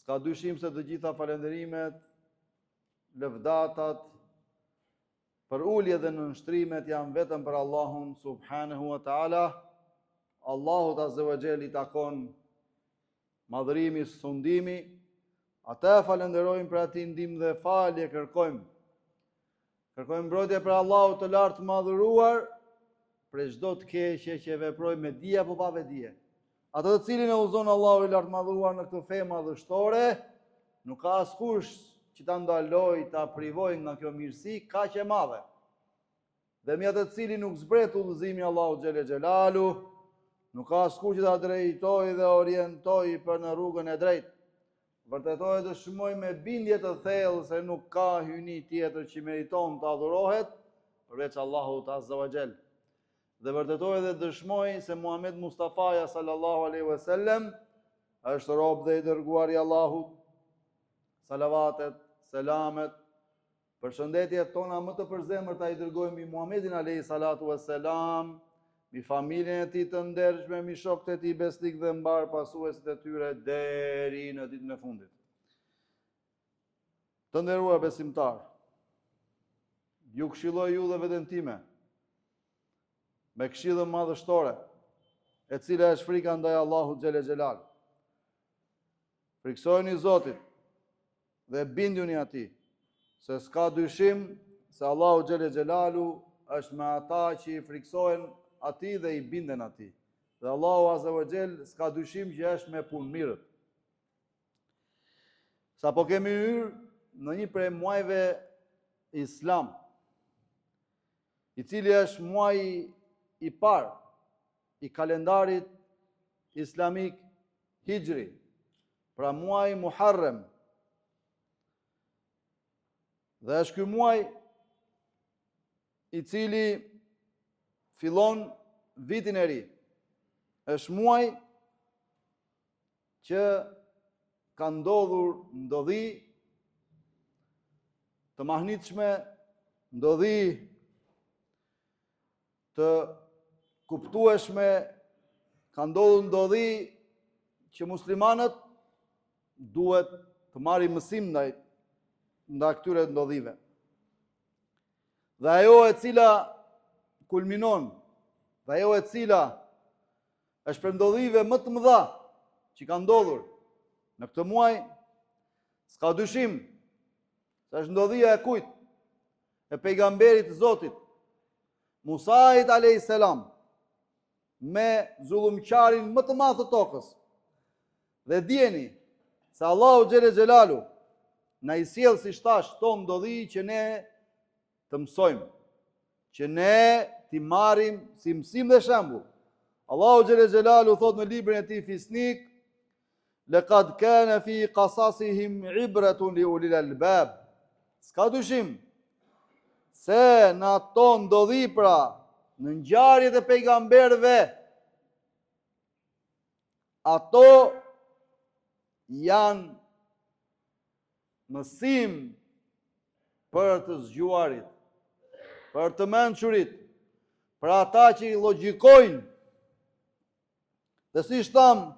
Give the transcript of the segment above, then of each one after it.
S'ka dyshim se të gjitha falenderimet, lëvdatat, për ulje dhe nënshtrimet janë vetëm për Allahun subhanahu wa ta'ala. Allahut azza wa jall i takon madhërimi, sundimi. Ata falenderojmë për atë ndihmë dhe falje kërkojmë. Kërkojmë mbrojtje për Allahut të lartë madhëruar për çdo të keqe që veprojmë me dije apo pa dije. Atë të cilin e udhëzon Allahu i lartë madhëruar në këtë fe madhështore, nuk ka askush që ta ndaloj, ta privoj nga kjo mirësi kaq e madhe. Dhe mbi atë të cilin nuk zbret udhëzimi Allahu xhele xhelalu, nuk ka askush që ta drejtoj dhe orientoj për në rrugën e drejtë. Vërtetoj dhe shmoj me bindje të thellë se nuk ka hyjni tjetër që meriton të adhurohet përveç Allahut azza wa jall. Dhe vërtetoj dhe dëshmoj se Muhammed Mustafaja sallallahu alaihi wasallam është rob dhe i dërguar i Allahut. Salavatet, selamet, përshëndetjet tona më të përzemërta i dërgojmë i Muhammedin alayhi salatu wassalam, mi familjen e tij të ndershme, mi shokët e tij besnik dhe mbar pasuesit e tyre deri në ditën e fundit. Të nderuar besimtar, ju këshilloj ju dhe veten time me këshillën madhështore, e cila është frika ndaj Allahut xhele xhelal. Friksojeni Zotit dhe binduni atij, se s'ka dyshim se Allahu xhele xhelalu është me ata që i friksohen atij dhe i binden atij. Dhe Allahu azza wa jall s'ka dyshim që është me punë mirët. Sapo kemi hyrë në një prej muajve islam, i cili është muaji i parë i kalendarit islamik hijri, pra muaji Muharrem. Dhe është ky muaj i cili fillon vitin e ri. Është muaj që ka ndodhur ndodhi të mahnitshme, ndodhi të kuptueshme, ka ndodhur ndodhi që muslimanët duhet të marrin mësim ndaj këtyre ndodhive. Dhe ajo e cila kulminon, dhe ajo e cila është për ndodhive më të mëdha që ka ndodhur në këtë muaj, s'ka dyshim se është ndodhia e kujt? E pejgamberit të Zotit, Musait alayhis salam, me zullumqarin më të madh të tokës. Dhe dijeni se Allahu xhele xhelalu na i sjell si thash këto ndodhi që ne të mësojmë, që ne t'i marrim si mësim dhe shembull. Allahu xhele xhelalu thot në librin e tij Fisnik: "Laqad kana fi qasasihim ibratun li ulil albab." S'ka dyshim se në ato ndodhi, pra në ngjarjet e pejgamberëve, ato janë mësim për të zgjuarit, për të mençurit, për ata që i logjikojnë. Dhe si thamë,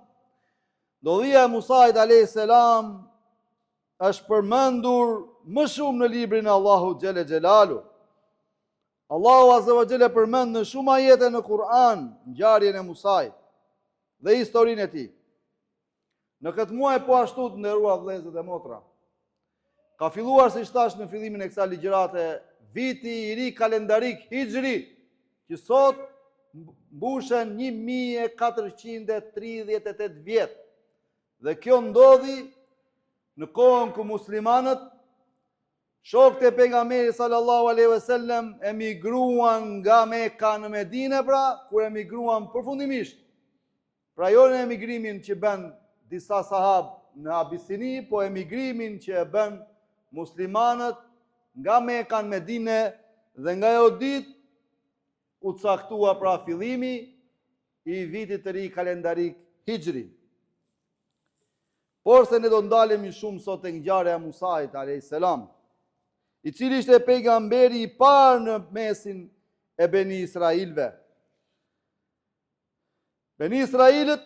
ndodhia e Musait alayhis salam është përmendur më shumë në librin e Allahut xhele xhelalu. Allahu azza wa jalla përmend në shumë ajete në Kur'an ngjarjen e Musait dhe historinë e tij. Në këtë muaj po ashtu të nderuar vëllezër dhe motra, ka filluar si thash në fillimin e kësaj ligjërate viti i ri kalendarik hijri, që sot mbushen 1438 vjet. Dhe kjo ndodhi në kohën ku muslimanët, shokët e pejgamberit sallallahu alaihi wasallam, emigruan nga Mekka në Medinë, pra kur emigruan përfundimisht. Pra jo në emigrimin që bën disa sahab në Abisini, po emigrimin që e bën muslimanët nga Mekka në Medinë, dhe nga ajo ditë u caktua pra fillimi i vitit të ri kalendarik hijri. Por se ne do ndalemi shumë sot e ngjarja e Musait alayhis salam, i cili ishte pejgamberi i parë në mesin e Beni Israilve. Beni Israilët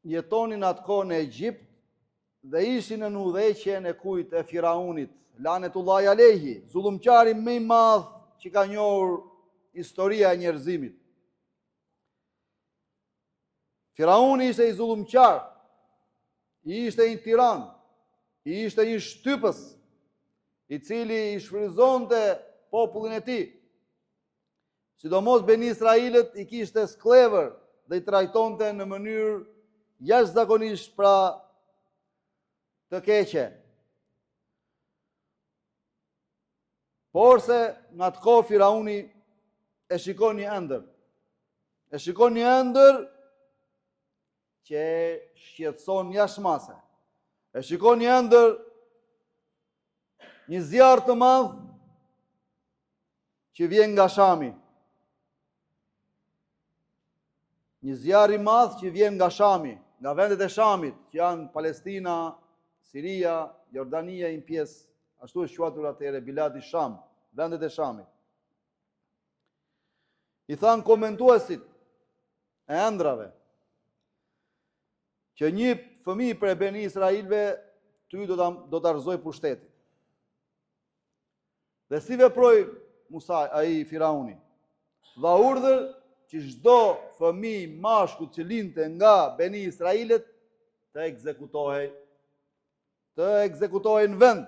jetonin atë kohë në Egjipt dhe ishin në udhëheqjen e kujt, e Firaunit, lanetullahi alehi, zullumqari më i madh që ka njohur historia e njerëzimit. Firauni ishte i zullumqar, i ishte një tiran, i ishte një shtypës, i cili i shfrytëzonte popullin e tij. Sidomos Beni Israilët i kishte sklever dhe i trajtonte në mënyrë jashtëzakonisht pra të keqe. Por se në atë kohë Firauni e shikon një ëndër. E shikon një ëndër që shqetëson jashtëmase. E shikon një ëndër, një zjarr të madh që vjen nga Shami. Një zjarr i madh që vjen nga Shami, nga vendet e Shamit, që janë Palestina, Siria, Jordania, një pjesë, ashtu është quajtur atëherë Biladi Sham, vendet e Shamit. I thanë komentuesit e ëndrave që një fëmijë për Beni Israilëve ty do ta rrëzoj pushtetin. Dhe si veproi Musa, ai Firauni, dha urdhër që çdo fëmijë mashkull që lindte nga Beni Israilët të ekzekutohej në vend.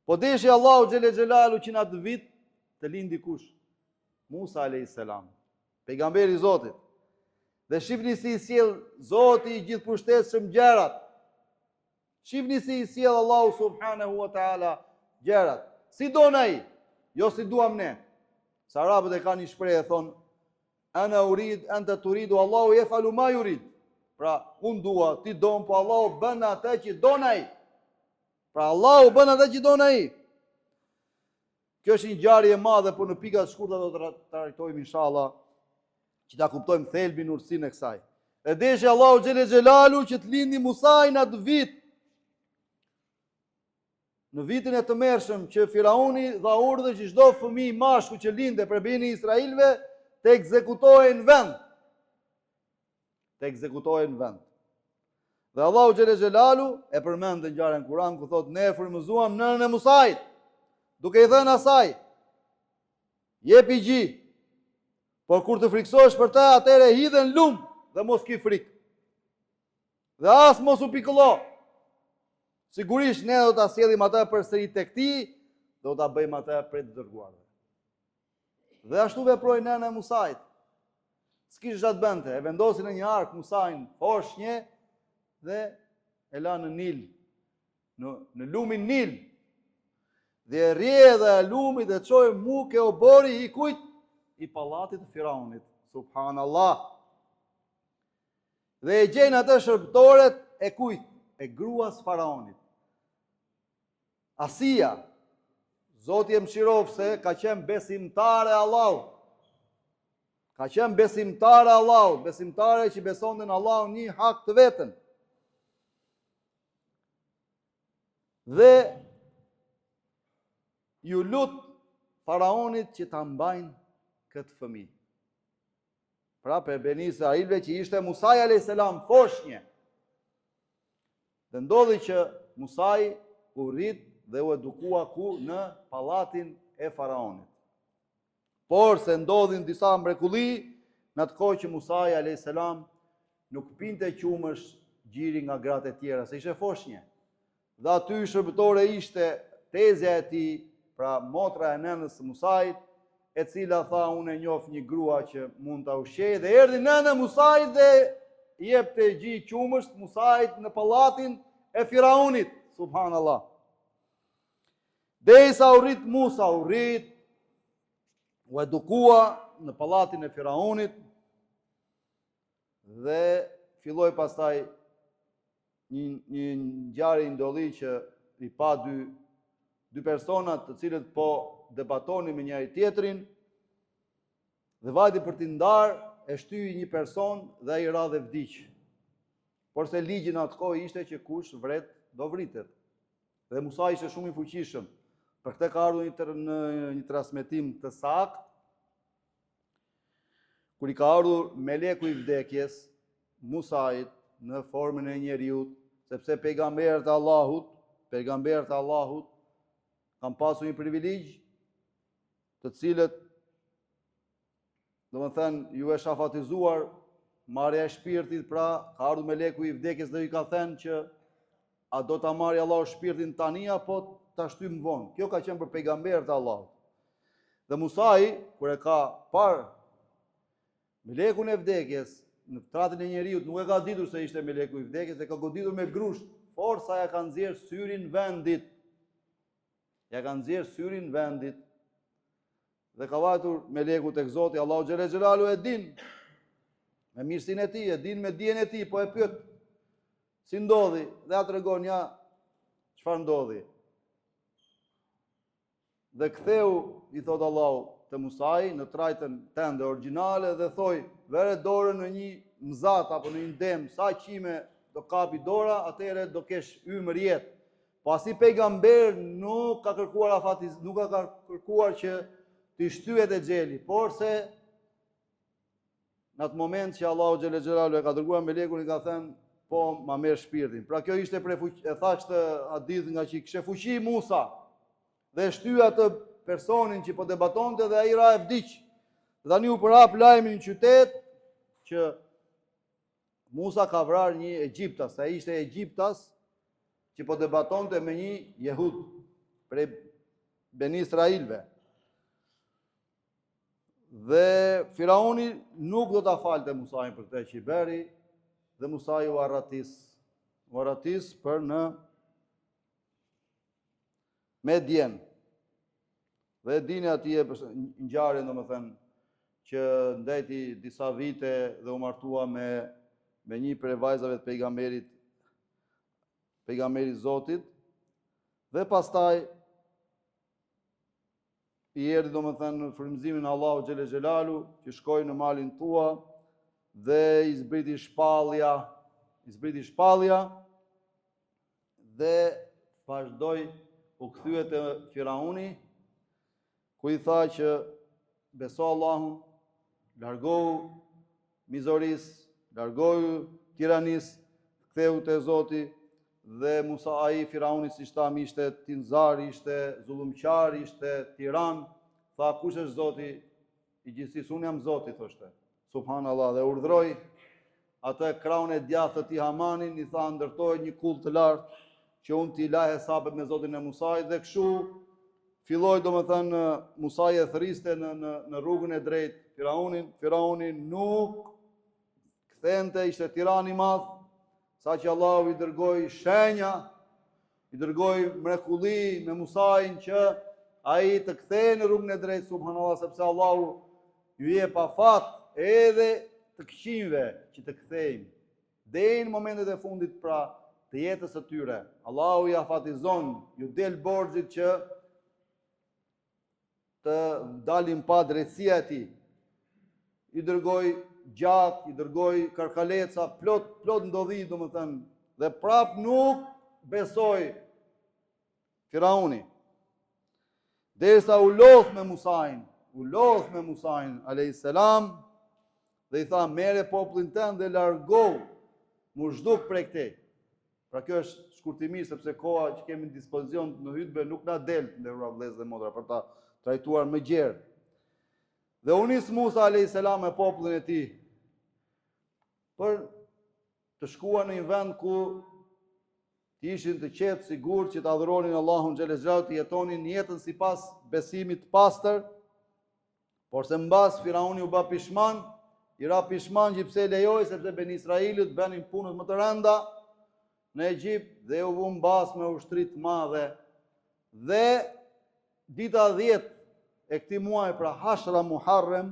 Po deshi Allahu xhele xhelalu që në atë vit të lindi kush? Musa alayhis salam, pejgamberi i Zotit. Dhe shihni si i sjell Zoti i gjithëpushtetshëm gjërat. Shihni si i sjell Allahu subhanahu wa taala gjërat. Si don ai, jo si duam ne. Sa arabët e kanë një shprehje thon ana urid anta turidu Allahu yafalu ma yurid. Pra, unë dua, ti don, po Allahu bën atë që don ai. Pra Allahu bën atë që don ai. Kjo është një ngjarje e madhe, por në pika të shkurtra do të trajtojmë inshallah, që ta kuptojmë thelbin, urtësinë e kësaj. E deshi Allahu xhele xhelalu që të lindi Musa në atë vit. Në vitin e tmerrshëm që Firauni dha urdhër që çdo fëmijë mashkull që lindte për Beni Israilëve të ekzekutohej në vend. Dhe Allahu xhele xhelalu e përmend në ngjarjen e Kur'an ku thotë ne frymëzuam nënën e Musait, duke i thënë asaj, jepi gji, por kur të friksohesh për ta, atëre hidhe në lum dhe mos ki frikë. Dhe as mos u pikëllo. Sigurisht ne do ta sjellim atë përsëri tek ti, do ta bëjmë atë për të dërguarve. Dhe ashtu veproi nëna e Musait. S'kishte çfarë të bënte, e vendosi në një ark Musain poshnje dhe e la në Nil, në lumin Nil. Dhe rrjedha e lumit dhe çoi muke o bori i kujt? I pallatit të Firaunit. Subhanallah. Dhe e gjen atë shërbëtoret e kujt? E gruas Faraonit. Asia, Zoti e mëshirofse, ka qenë besimtare Allahut. Besimtare që besonte në Allahun një hak të vetën. Dhe ju lut Faraonit që ta mbajnë këtë fëmijë. Pra për Beni Israilëve që ishte Musai alayhis salam foshnje. Dhe ndodhi që Musai u rrit dhe u edukua ku? Në pallatin e Faraonit. Por se ndodhin disa mrekulli në atë kohë që Musai alayhis salam nuk pinte qumësh gjiri nga gratë e tjera, se ishte foshnje. Dhe aty shërbëtore ishte tezja e tij, pra motra e nënës së Musait, e cila tha unë e njoh një grua që mund ta ushqej, dhe erdhi nëna e Musait dhe jepte gjë qumësh Musait në pallatin e Firaunit. Subhanallah. Derisa u rrit Musa, u edukua në pallatin e Firaunit dhe filloi pastaj një ngjarje ndolli që i pa dy persona të cilët po debatonin me njëri tjetrin dhe vajti për t'i ndarë, e shtyi një person dhe ai ra dhe vdiq. Por se ligji në atë kohë ishte që kush vret do vritet. Dhe Musa ishte shumë i fuqishëm. Për këtë ka ardhur në një transmetim të saktë, kur i ka ardhur meleku i vdekjes Musait në formën e njeriut, sepse pejgamberët e Allahut kanë pasur një privilegj, të cilët, domethënë, ju e shafatizuar marrja e shpirtit, pra ka ardhur meleku i vdekjes dhe i ka thënë që a do ta marrë Allahu shpirtin tani apo ta shtym vonë. Kjo ka qenë për pejgamberët e Allahut. Dhe Musai, kur e ka parë melekun e vdekjes në tratën e njeriut, nuk e ka ditur se ishte meleku i vdekjes, e ka goditur me grusht. Forca ja ka nxjerr syrin vendit. Dhe ka vajtur meleku tek Zoti Allahu xhelle xhelalu, e din me mirësinë e tij, e din me dijen e tij, po e pyet si ndodhi, dhe ja tregon ja çfarë ndodhi. Dhe ktheu, i thot Allahu te Musai në trajtën tënde origjinale dhe thoi, vere dorën në një mzat apo në një dem, sa qime do kapi dora, atëherë do kesh ymër jetë. Po as i pejgamber nuk ka kërkuar nuk ka kërkuar që t'i shtyhet e xheli, por se në atë moment që Allahu xhelle xhelalu e ka dërguar melekun, i ka thënë, po ma merr shpirtin. Pra kjo ishte e thash të hadith nga që kishte fuqi Musa dhe shtyi atë personin që po debatonte dhe ai ra e vdiq. Tani u përhap lajmi në qytet që Musa ka vrarë një egjiptas, ai ishte egjiptas që po debatonte me një jehud prej Ben Israilve. Dhe Firauni nuk do ta falte Musain për këtë që i bëri, dhe Musai u arratis për në Medjen. Dhe dini atje ngjarjen, domethënë, që ndeti disa vite dhe u martua me një prej vajzave të pejgamberit Zotit, dhe pastaj i erdhi, domethënë, në frymëzimin e Allahu xhelle xhelalu, që shkoi në malin tua dhe i zbriti shpallja dhe vazhdoi u kthye te Firauni, ku i tha që beso Allahun, largohu mizoris, largohu tiranis, ktheu te Zoti. Dhe Musa, ai Firauni, si shtam, ishte tinzar, ishte zullumqar, ishte tiran. Tha, kush është Zoti i gjithësisë? Unë jam Zoti, thoshte. Subhanallahu, dhe urdhroi atë kraun e djathtë të tij Hamanin, i tha, ndërtoj një kull të lartë që unë t'i laj hesabet me Zotin e Musait, dhe kështu filloi, domethënë, Musai e thriste në rrugën e drejtë Firauni nuk kthente, ishte tiran i madh, sa që Allahu i dërgoi shenja, i dërgoi mrekulli me Musain që ai të kthehej në rrugën e drejtë, subhanallahu, sepse Allahu ju jep afat edhe të këqijve që të kthejnë deri në momentet e fundit, pra, të jetës së tyre. Allahu i afatizon, ju del borxhit që të dalin pa drejtësia e tij. I dërgoi gjatë, i dërgoi karkaleca, plot ndodhi, domethënë, dhe prap nuk besoi Firauni. Derisa u lodh me Musain alayhis salam, dhe i tha, merre popullin tënd dhe largohu, mu zhduk prej këtej. Pra kjo është shkurtimisht, sepse koha që kemi në dispozicion në hutbë nuk na del, nderuar vëllezër dhe motra, për ta trajtuar më gjerë. Dhe u nis Musa alayhis salam me popullin e tij për të shkuar në një vend ku të ishin të qetë, sigurt, që të adhuronin Allahun xhelle xhelalu, të jetonin jetën sipas besimit të pastër, por se mbas Firauni u bë pishman, i ra pishman që pse lejoi, sepse Ben Israilit bënin punët më të rënda në Egjipt dhe u vu mbas me ushtri të madhe. Dhe dita 10 e këtij muaji, pra Hashra Muharrem,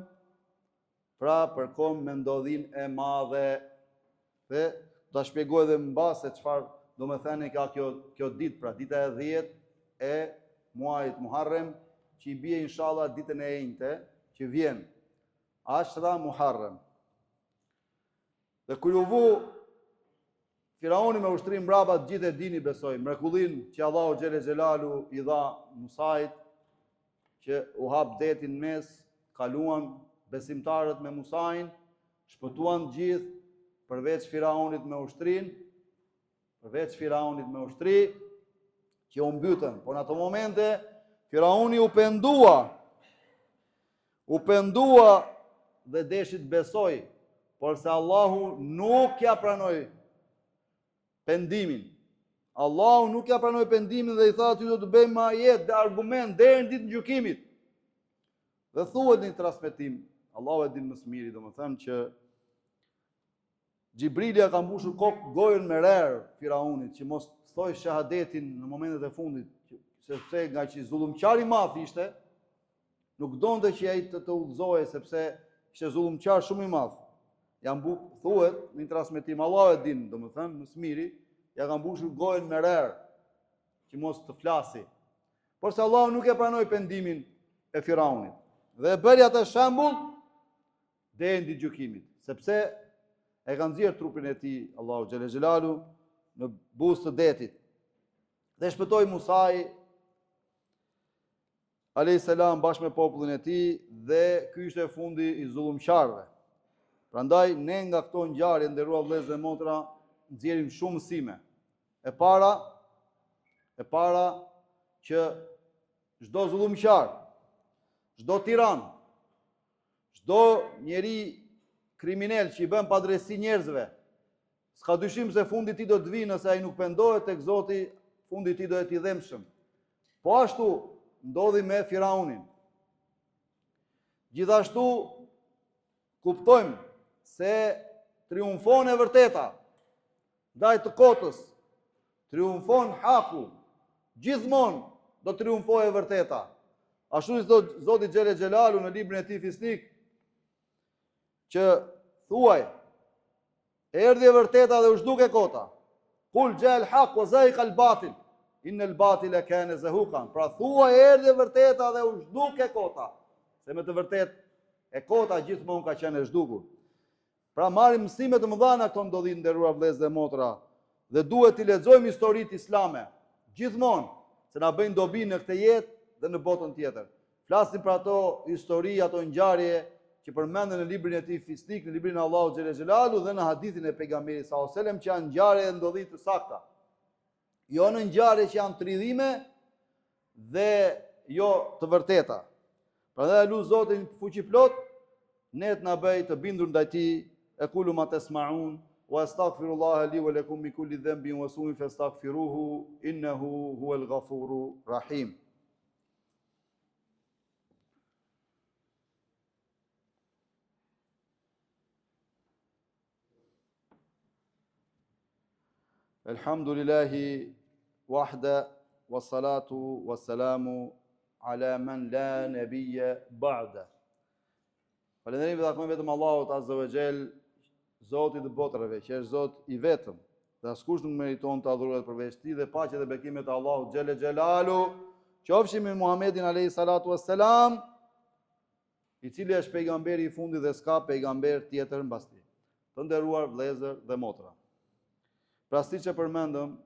pra përkon me ndodhin e madhe. Dhe ta shpjegoj edhe më mbas se çfarë do me thënë ka kjo ditë, pra dita e 10 e muajit Muharrem, që i bie inshallah ditën e enjte që vjen, Ashra Muharrem. Dhe kur u vu Firauni me ushtrim mbrapa, të gjithë e dini, besoj, mrekullin që Allahu xhelle xhelalu i dha Musait, që u hap detin mes, kaluan besimtarët me Musain, shpëtuan gjithë, përveç Firaunit me ushtrin, që u mbytën. Por në ato momente, Firauni u pendua dhe deshit besoj, por se Allahu nuk ja pranoi pendimin. Allahu nuk ja pranoi pendimin dhe i tha ty do të bëjmë ajet dhe argument deri në ditën e gjykimit. Dhe thuhet në transmetim, Allahu e din më së miri, domethënë që Xhibrili ka mbushur gojën me rerë Firaunit që mos thoj shahadetin në momentet e fundit, sepse nga që zullumqar i madh ishte, nuk donte që ai të udhëzohej sepse ishte zullumqar shumë i madh. Thuhet në transmetim, Allahu e din, domethënë më së miri, ja ka mbushur gojën me rerë që mos të flasi. Por se Allahu nuk e pranoi pendimin e Firaunit. Dhe e bëri atë shembull deri në gjykimit, sepse e ka nxjerr trupin e tij Allahu xhelle xhelalu në buzë të detit. Dhe shpëtoi Musai alayhis salam bashkë me popullin e tij dhe ky ishte fundi i zullumqarëve. Prandaj ne nga këto ngjarje nderuar vëllezër dhe motra nxjerrim shumë mësime. E para që çdo zullumqar, çdo tiran, çdo njeri kriminal që i bën padrejti njerëzve, s'ka dyshim se fundi i tij do të vijë nëse ai nuk pendohet tek Zoti, fundi i tij do të jetë i dhëmshëm. Po ashtu ndodhi me Firaunin. Gjithashtu kuptojmë se triumfon e vërteta ndaj të kotës, triumfon haku, gjithmonë do triumfojë e vërteta. Ashtu si thot Zoti xhelle xhelalu në librin e tij Fisnik, që thuaj, erdhi e vërteta dhe u zhduke kota. Kul ja'al haq wa za'iqa al-batil, innal batila kana zahuqan. Pra thuaj, erdhi e vërteta dhe u zhduke kota. Se me të vërtet e kota gjithmonë ka qenë e zhdukur. Pra marrim mësime të mëdha nga këto ndodhi nderuar vëllezër dhe motra, dhe duhet të lexojmë historitë islame gjithmonë, se na bëjnë dobi në këtë jetë dhe në botën tjetër. Flasim për ato histori, ato ngjarje që përmenden në librin e tij Fisnik, në librin e Allahut xhelle xhelalu dhe në hadithin e pejgamberit sallallahu alajhi wasallam që janë ngjarje dhe ndodhi të sakta. Jo në ngjarje që janë tridhime dhe jo të vërteta. Prandaj lut Zotin fuqi plot, ne të na bëj të bindur ndaj tij. Aqulu ma tasma'un wa astaghfirullaha li wa lakum min kulli dhanbin wa su'in fastaghfiruhu innahu huwal ghafurur rahim. Elhamdulillahi wahda wassalatu wassalamu ala man la nabiyya ba'da. Falënderim dhe takojmë vetëm Allahut azza wa jall, Zotit të botrave, që është Zot i vetëm, dhe askush nuk meriton të adhurohet përveç tij, dhe paqja dhe bekimet e Allahut xhelle xhelalu qofshin me Muhamedit alayhi salatu wassalam, i cili është pejgamberi i fundit dhe s'ka pejgamber tjetër mbas tij. Të nderuar vëllezër dhe motra. Pra siç e përmendëm,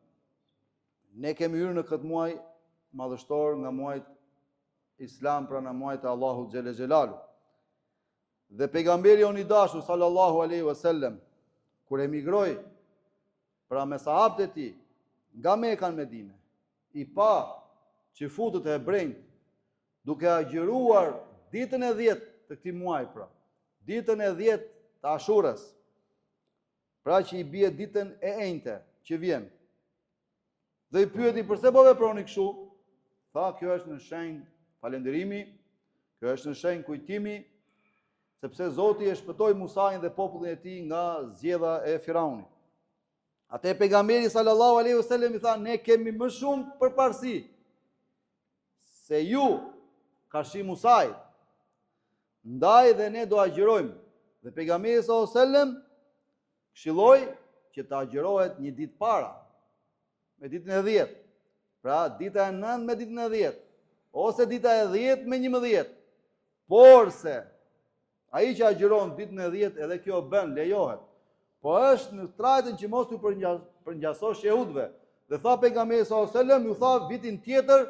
ne kemi hyrë në këtë muaj madhështor nga muajt Islam, pra në muajt e Allahut xhelle xhelalu. Dhe pejgamberi on i dashur sallallahu alaihi wasallam kur emigroi pra me sahabët e tij nga Mekka në Medinë, i pa që futët e hebrejt duke agjëruar ditën e 10 të këtij muaji, pra ditën e 10 të Ashurës, pra që i bie ditën e enjte që vjen. Dhe i pyeti pse po veproni kështu? Tha, kjo është në shenjë falënderimi, kjo është në shenjë kujtimi, sepse Zoti e shpëtoi Musain dhe popullin e tij nga zgjedhja e Firaunit. Atë pejgamberi sallallahu alaihi wasallam i tha, ne kemi më shumë përparësi se ju karshi Musait. Ndaj dhe ne do agjërojmë. Dhe pejgamberi sallallahu alaihi wasallam këshilloi që të agjërohet një ditë para, me ditën e 10. Pra dita e 9 me ditën e 10, ose dita e 10 me 11. Por se ai që agjëron ditën e 10, edhe kjo bën, lejohet. Po është në trajtën që mos ju përngjasosh jehudëve. Dhe tha pejgamberi sallallahu alajhi wasallam, ju tha vitin tjetër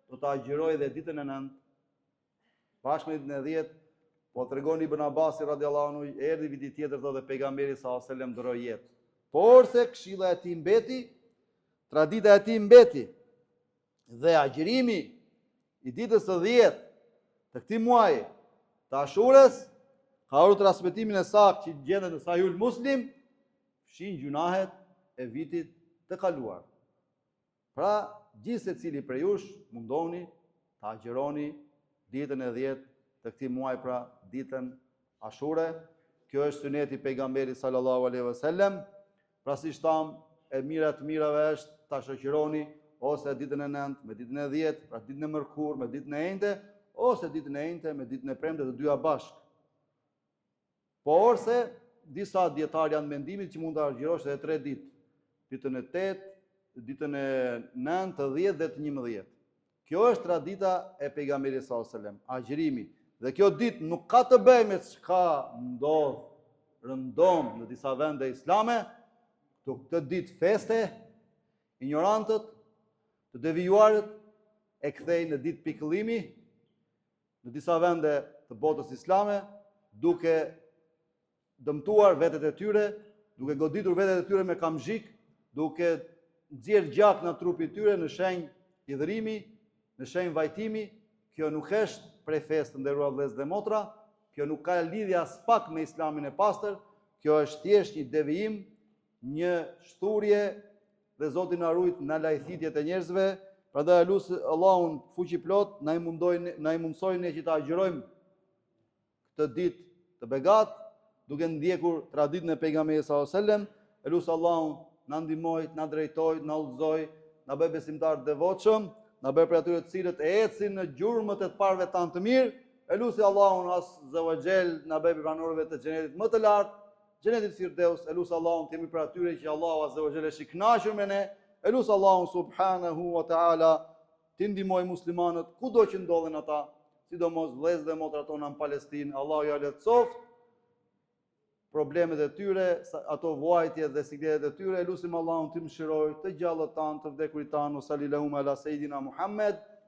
do ta agjëroj edhe ditën e 9, bashkë me ditën e 10, Po tregon Ibn Abasi radiallahu anhu, erdhi viti tjetër thotë dhe pejgamberi sallallahu alajhi wasallam ndroi jetë. Por se këshilla e tij mbeti, tradita e tij mbeti dhe agjërimi i ditës së 10 të këtij muaji të Ashurës ka ardhur transmetimin e saktë që gjendet në Sahihul Muslim, fshin gjunahet e vitit të kaluar. Pra, gjithë secili prej jush mundoni të agjëroni ditën e 10 të këtij muaji, pra ditën Ashure. Kjo është suneti pejgamberit sallallahu alaihi wasallam. Pra si tham, e mira të mirave është ta shoqëroni ose ditën e 9 me ditën e 10, pra ditën e mërkur me ditën e enjte, ose ditën e enjte me ditën e premte, të dyja bashkë. Por se disa dietarë janë mendimit që mund të agjërosh edhe 3 ditë, ditën e 8, ditën e 9, të 10 dhe të 11. Kjo është tradita e pejgamberit sallallahu alajhi wasallam, agjërimi. Dhe kjo ditë nuk ka të bëjë me çka ndodh rëndom në disa vende islame, këtë ditë feste, ignorantët, të devijuarët e kthejnë në ditë pikëllimi në disa vende të botës islame, duke dëmtuar vetët e tyre, duke goditur vetët e tyre me kamzhik, duke nxjerr gjak në trupin e tyre në shenjë hidhrimi, në shenjë vajtimi. Kjo nuk është prej fesë, nderuar vëllezër dhe motra, kjo nuk ka lidhje as pak me islamin e pastër, kjo është thjesht një devijim, një shturje, dhe Zoti na ruaj nga lajthitjet e njerëzve. Prandaj lutem Allahun fuqi plot na i mundsojnë që ta agjërojmë këtë ditë të begat, duke ndjekur traditën e pejgamberit sallallahu alajhi wasallam. Lutem Allahun na ndihmoj, na drejtoj, na udhëzoj, na bëj besimtar të devotshëm, na bëj për atyre të cilët e ecin në gjurmët e të parëve tanë të mirë. Lutem Allahun azza wa jall na bëj banorëve të xhenetit më të lartë, xhenetit Firdeus. Lutem Allahun të jemi për atyre që Allahu azza wa jall është i kënaqur me ne. Lutem Allahun subhanahu wa taala të ndihmoj muslimanët kudo që ndodhen ata, sidomos vëllezërit dhe motrat tona në Palestinë. Allahu ja lehtësoft problemet e tyre, ato vuajtjet dhe sikletet e tyre. Lutim Allahun të mëshiroj të gjallët tanë, të vdekurit tanë. Sallallahu ala sayidina Muhammed